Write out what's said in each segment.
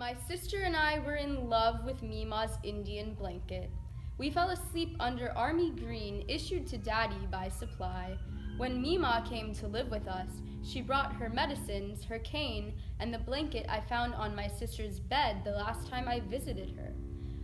My sister and I were in love with Mima's Indian blanket. We fell asleep under army green issued to Daddy by supply. When Mima came to live with us, she brought her medicines, her cane, and the blanket I found on my sister's bed the last time I visited her.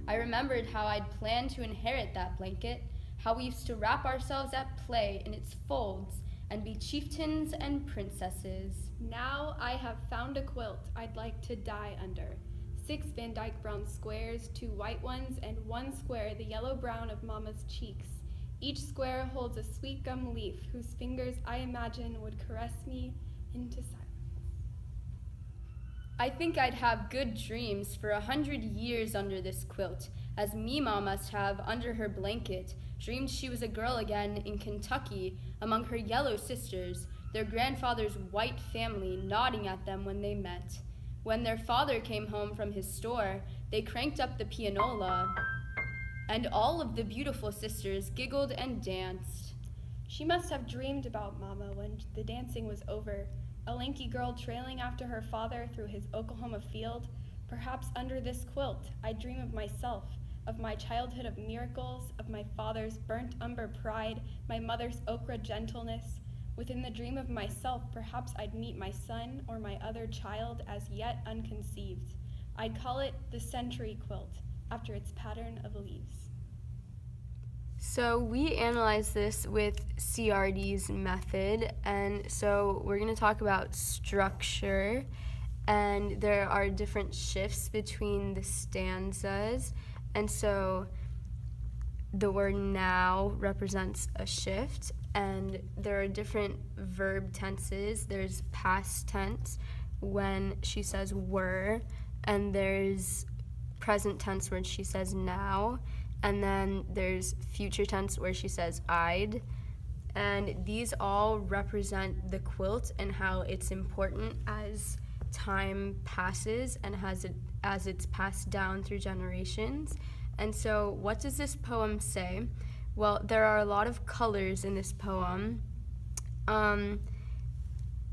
I remembered how I'd planned to inherit that blanket, how we used to wrap ourselves at play in its folds and be chieftains and princesses. Now I have found a quilt I'd like to die under. 6 Van Dyke brown squares, 2 white ones, and 1 square the yellow-brown of Mama's cheeks. Each square holds a sweet gum leaf whose fingers I imagine would caress me into silence. I think I'd have good dreams for 100 years under this quilt, as Mima must have under her blanket, dreamed she was a girl again in Kentucky among her yellow sisters, their grandfather's white family nodding at them when they met. When their father came home from his store, they cranked up the pianola, and all of the beautiful sisters giggled and danced. She must have dreamed about Mama when the dancing was over, a lanky girl trailing after her father through his Oklahoma field. Perhaps under this quilt I dream of myself, of my childhood of miracles, of my father's burnt umber pride, my mother's ochre gentleness. Within the dream of myself, perhaps I'd meet my son or my other child as yet unconceived. I'd call it the century quilt, after its pattern of leaves. So we analyzed this with CRD's method, and so we're going to talk about structure, and there are different shifts between the stanzas, and so the word now represents a shift, and there are different verb tenses. There's past tense when she says were, and there's present tense where she says now, and then there's future tense where she says I'd, and these all represent the quilt and how it's important as time passes and as it's passed down through generations. And so what does this poem say? Well, there are a lot of colors in this poem.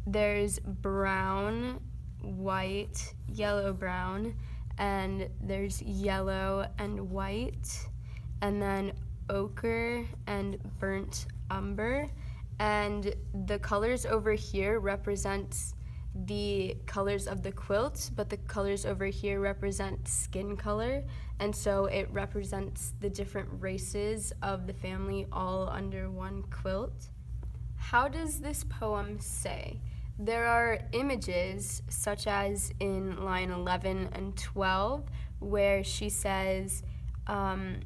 There's brown, white, yellow-brown, and there's yellow and white, and then ochre and burnt umber. And the colors over here represent the colors of the quilt, but the colors over here represent skin color, and so it represents the different races of the family all under one quilt. How does this poem say? There are images, such as in line 11 and 12, where she says,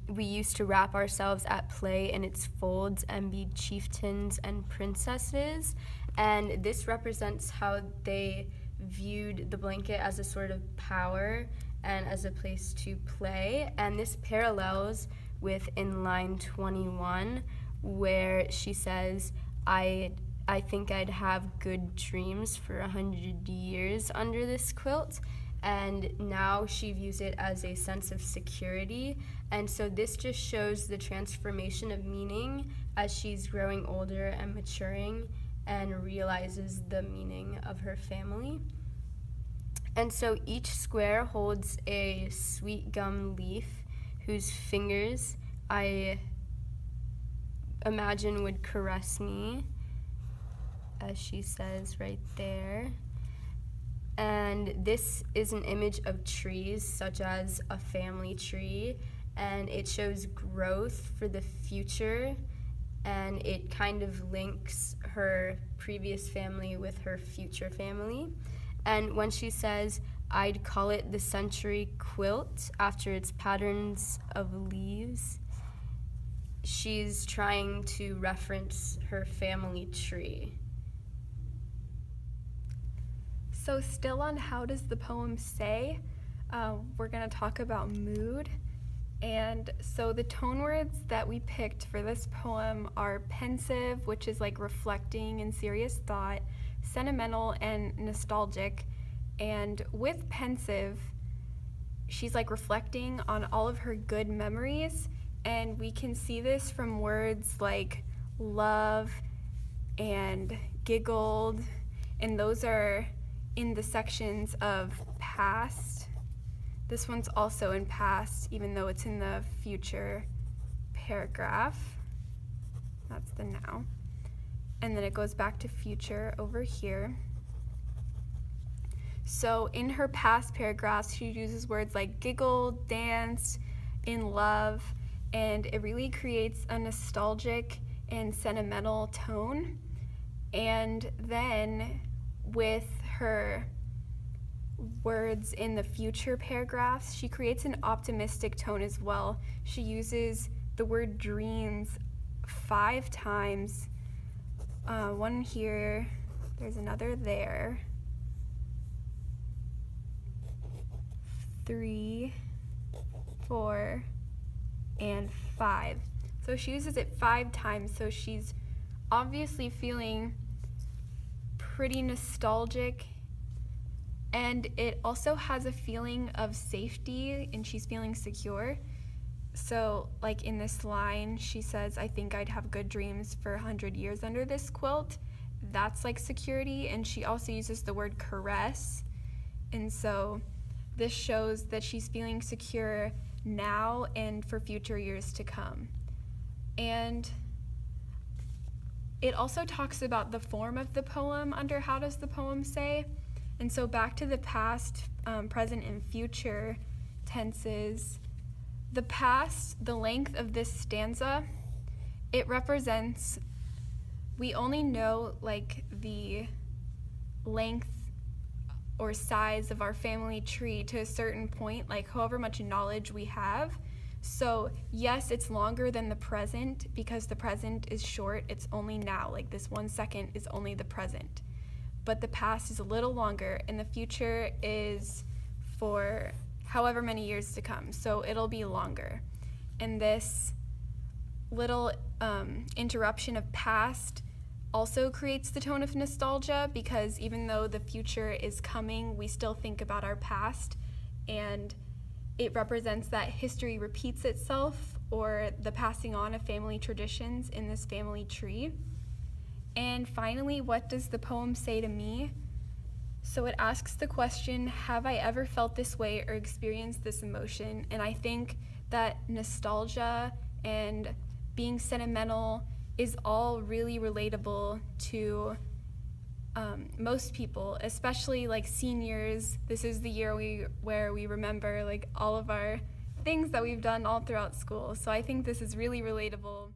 we used to wrap ourselves at play in its folds and be chieftains and princesses. And this represents how they viewed the blanket as a sort of power and as a place to play. And this parallels with in line 21, where she says, I think I'd have good dreams for 100 years under this quilt. And now she views it as a sense of security. And so this just shows the transformation of meaning as she's growing older and maturing and realizes the meaning of her family. And so each square holds a sweet gum leaf whose fingers I imagine would caress me, as she says right there. And this is an image of trees, such as a family tree, and it shows growth for the future, and it kind of links her previous family with her future family. And when she says, I'd call it the century quilt after its patterns of leaves, she's trying to reference her family tree. So still on how does the poem say, we're going to talk about mood. And so the tone words that we picked for this poem are pensive, which is like reflecting in serious thought, sentimental and nostalgic. And with pensive, she's like reflecting on all of her good memories. And we can see this from words like love and giggled, and those are in the sections of past. This one's also in past, even though it's in the future paragraph. That's the now. And then it goes back to future over here. So in her past paragraphs, she uses words like giggle, dance, in love, and it really creates a nostalgic and sentimental tone. And then with her words in the future paragraphs, she creates an optimistic tone as well. She uses the word dreams 5 times. One here, there's another there. 3, 4, and 5. So she uses it 5 times, so she's obviously feeling pretty nostalgic, and it also has a feeling of safety, and she's feeling secure. So like in this line, she says, I think I'd have good dreams for 100 years under this quilt. That's like security, and she also uses the word caress, and so this shows that she's feeling secure now and for future years to come. And it also talks about the form of the poem under how does the poem say. And so back to the past, present, and future tenses. The past, the length of this stanza, it represents, we only know like the length or size of our family tree to a certain point, like however much knowledge we have. So yes, it's longer than the present because the present is short, it's only now, like this 1 second is only the present. But the past is a little longer, and the future is for however many years to come, so it'll be longer. And this little interruption of past also creates the tone of nostalgia, because even though the future is coming, we still think about our past, and it represents that history repeats itself, or the passing on of family traditions in this family tree. And finally, what does the poem say to me? So it asks the question, have I ever felt this way or experienced this emotion? And I think that nostalgia and being sentimental is all really relatable to most people, especially like seniors. This is the year where we remember like all of our things that we've done all throughout school. So I think this is really relatable.